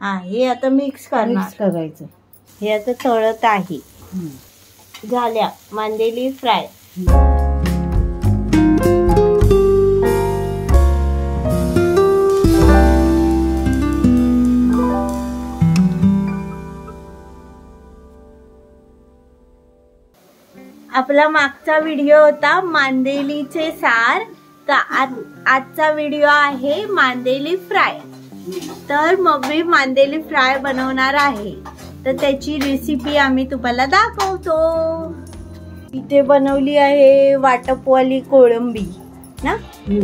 हा, हे आता मिक्स करायचं. हे आता तळत आहे. झाल्या मांदेली फ्राय. आपला मागचा व्हिडिओ होता मांदेलीचे सार, तर आजचा व्हिडिओ आहे मांदेली फ्राय. तर मम्मी मांदेली फ्राय बनवणार आहे, तर त्याची रेसिपी आम्ही तुम्हाला दाखवतो. इथे बनवली आहे वाटपवाली कोळंबी ना,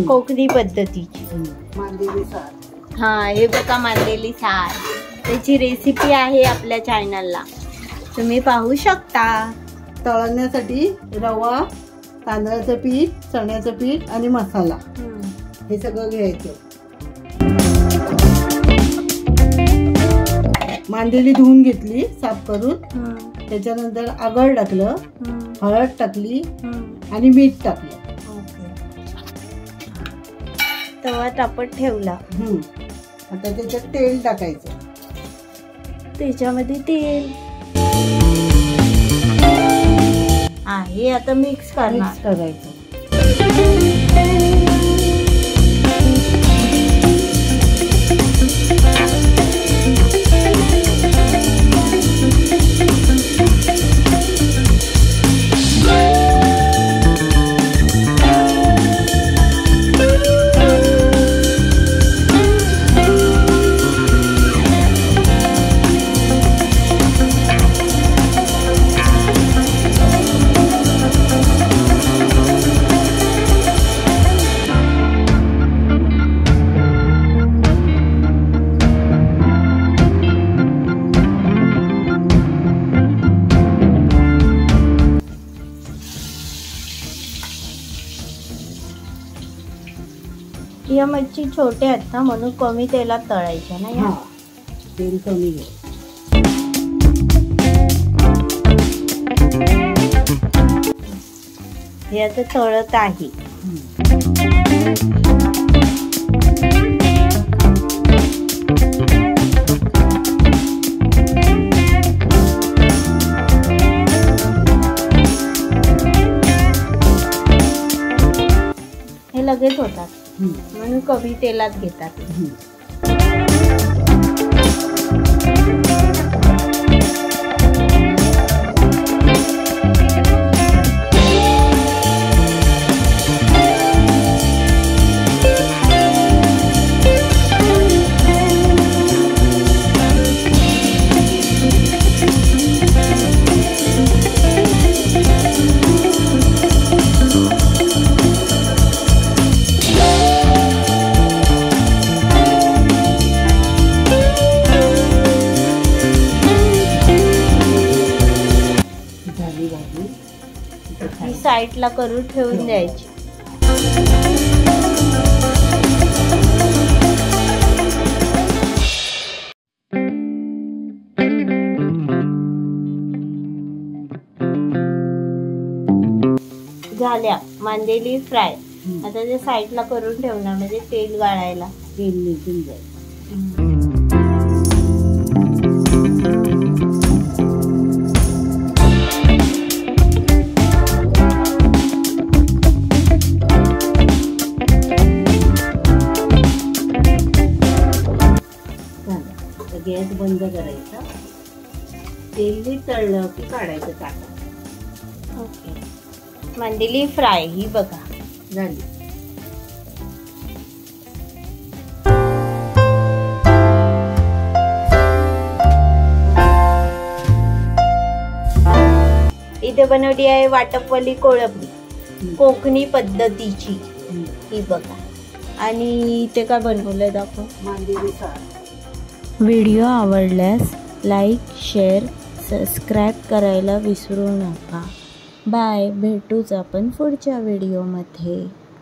कोकणी पद्धतीची मांदेली सार. हा, हे बघा मांदेली सार. त्याची रेसिपी आहे आपल्या चॅनलला, तुम्ही पाहू शकता. तळण्यासाठी रवा, तांदळाचं पीठ, चण्याचं पीठ आणि मसाला हे सगळं घ्यायचं. मांदेली धुवून घेतली साफ करून. त्याच्यानंतर आगळ टाकलं, हळद टाकली आणि मीठ टाकलं. तवा तापत ठेवला. आता त्याच्यात तेल टाकायचं. त्याच्यामध्ये तेल आहे. आता मिक्स करायचं. या मच्छी छोटे आहेत ना, म्हणून कमी तेलात तळायच्या ना. या तेल कमी घे. हे आता तळत आहे. हे लगेच होतात म्हणून कमी तेलात घेतात. ही साईडला करून ठेवून द्यायची. झाल्या मांदेली फ्राय. आता ते साईडला करून ठेवणार, म्हणजे तेल गाळायला. तेल निघून जाईल. गॅस बंद करायचा. तेल तळलं की काढायचं ताटात. ओके, मांदेली फ्राय ही बघा झाली. इथे बनवली आहे वाटपवाली कोळंबी कोकणी पद्धतीची. ही बघा. आणि इथे काय बनवलंय दाखव. मांदेली सार. व्हिडिओ आवडल्यास लाईक, शेअर, सबस्क्राईब करायला विसरू नका. बाय. भेटूच आपण पुढच्या व्हिडिओमध्ये.